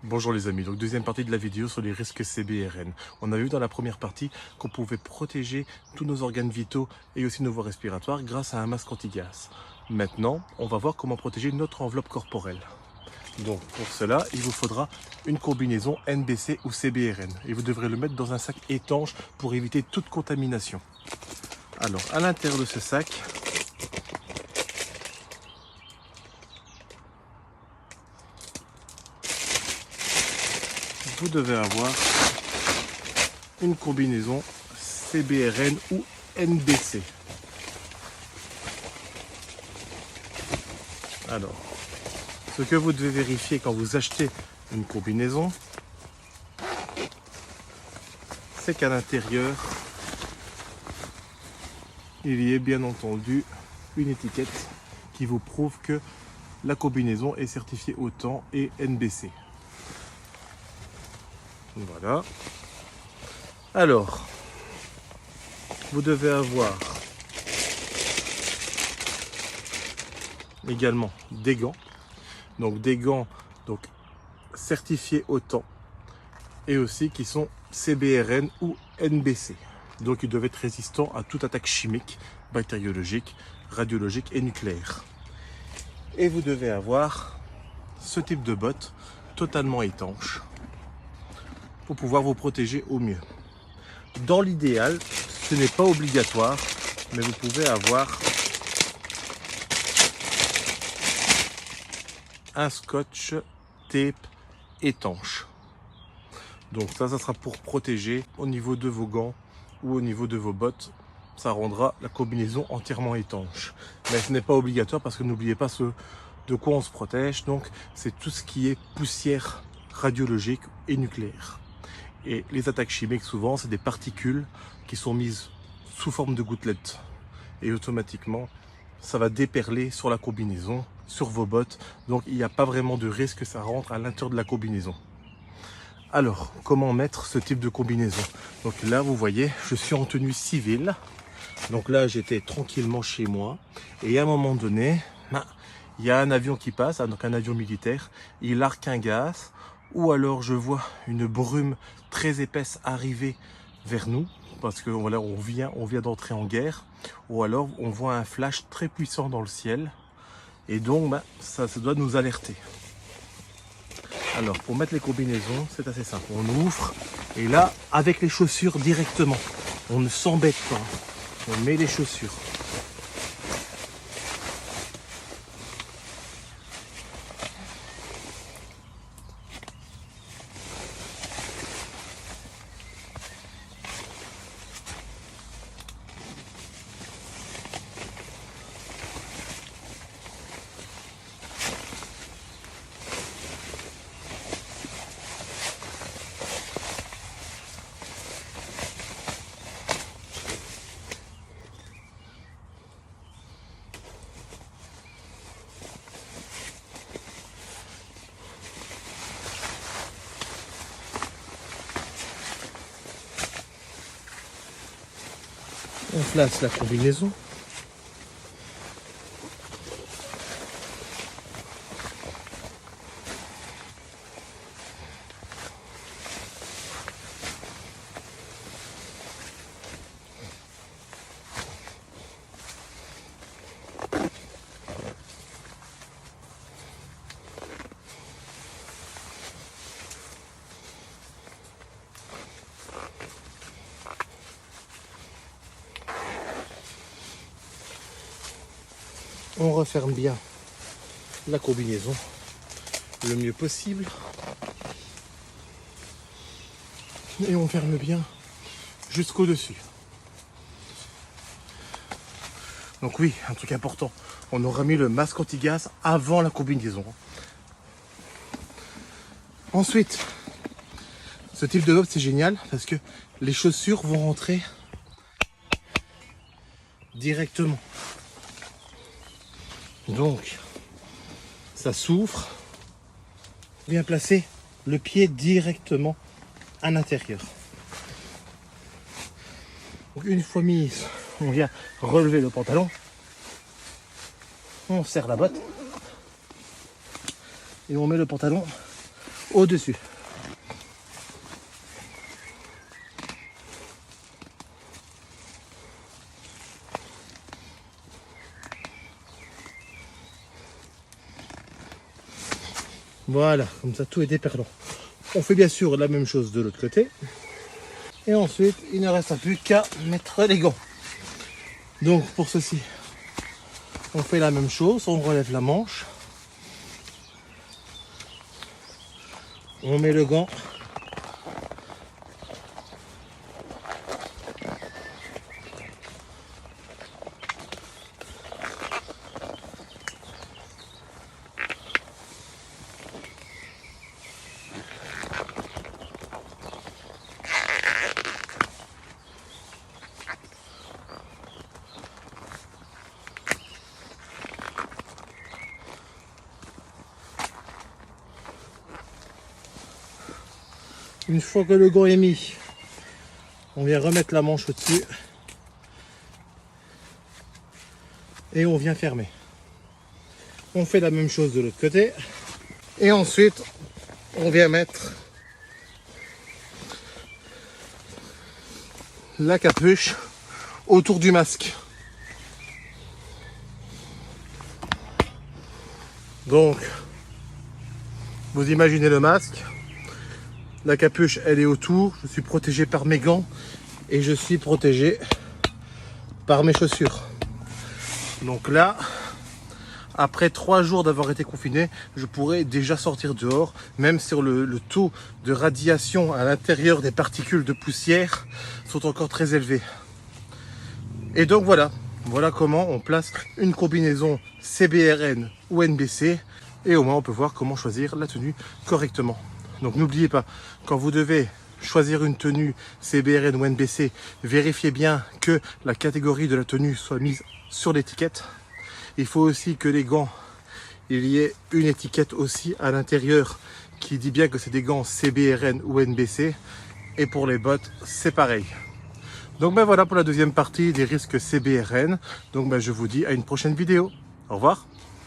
Bonjour les amis, donc deuxième partie de la vidéo sur les risques CBRN. On a vu dans la première partie qu'on pouvait protéger tous nos organes vitaux et aussi nos voies respiratoires grâce à un masque anti-gaz. Maintenant, on va voir comment protéger notre enveloppe corporelle. Donc pour cela, il vous faudra une combinaison NBC ou CBRN et vous devrez le mettre dans un sac étanche pour éviter toute contamination. Alors à l'intérieur de ce sac, vous devez avoir une combinaison CBRN ou NBC. Alors, ce que vous devez vérifier quand vous achetez une combinaison, c'est qu'à l'intérieur, il y ait bien entendu une étiquette qui vous prouve que la combinaison est certifiée OTAN et NBC. Voilà. Alors, vous devez avoir également des gants. Donc des gants certifiés OTAN et aussi qui sont CBRN ou NBC. Donc ils doivent être résistants à toute attaque chimique, bactériologique, radiologique et nucléaire. Et vous devez avoir ce type de bottes totalement étanches pour pouvoir vous protéger au mieux. Dans l'idéal, ce n'est pas obligatoire, mais vous pouvez avoir un scotch tape étanche. Donc ça sera pour protéger au niveau de vos gants ou au niveau de vos bottes. Ça rendra la combinaison entièrement étanche. Mais ce n'est pas obligatoire parce que n'oubliez pas ce de quoi on se protège. Donc c'est tout ce qui est poussière radiologique et nucléaire. Et les attaques chimiques, souvent, c'est des particules qui sont mises sous forme de gouttelettes. Et automatiquement, ça va déperler sur la combinaison, sur vos bottes. Donc, il n'y a pas vraiment de risque que ça rentre à l'intérieur de la combinaison. Alors, comment mettre ce type de combinaison? Donc là, vous voyez, je suis en tenue civile. Donc là, j'étais tranquillement chez moi. Et à un moment donné, il y a un avion qui passe, donc un avion militaire. Il arque un gaz. Ou alors je vois une brume très épaisse arriver vers nous, parce que voilà, on vient d'entrer en guerre. Ou alors on voit un flash très puissant dans le ciel, et donc ça doit nous alerter. Alors pour mettre les combinaisons, c'est assez simple. On ouvre, et là, avec les chaussures directement, on ne s'embête pas. On met les chaussures. On place la combinaison. On referme bien la combinaison le mieux possible. Et on ferme bien jusqu'au dessus. Donc oui, un truc important, on aura mis le masque anti-gaz avant la combinaison. Ensuite, ce type de bottes c'est génial parce que les chaussures vont rentrer directement. Donc, ça s'ouvre, vient placer le pied directement à l'intérieur. Donc une fois mise, on vient relever le pantalon, on serre la botte et on met le pantalon au-dessus. Voilà, comme ça tout est déperlant. On fait bien sûr la même chose de l'autre côté. Et ensuite, il ne reste plus qu'à mettre les gants. Donc pour ceci, on fait la même chose, on relève la manche. On met le gant. Une fois que le gant est mis, on vient remettre la manche au-dessus et on vient fermer. On fait la même chose de l'autre côté et ensuite on vient mettre la capuche autour du masque. Donc vous imaginez le masque. La capuche, elle est autour. Je suis protégé par mes gants et je suis protégé par mes chaussures. Donc là, après 3 jours d'avoir été confiné, je pourrais déjà sortir dehors, même si le taux de radiation à l'intérieur des particules de poussière sont encore très élevés. Et donc voilà comment on place une combinaison CBRN ou NBC et au moins on peut voir comment choisir la tenue correctement. Donc n'oubliez pas, quand vous devez choisir une tenue CBRN ou NBC, vérifiez bien que la catégorie de la tenue soit mise sur l'étiquette. Il faut aussi que les gants, il y ait une étiquette aussi à l'intérieur qui dit bien que c'est des gants CBRN ou NBC. Et pour les bottes, c'est pareil. Donc voilà pour la deuxième partie des risques CBRN. Donc je vous dis à une prochaine vidéo. Au revoir.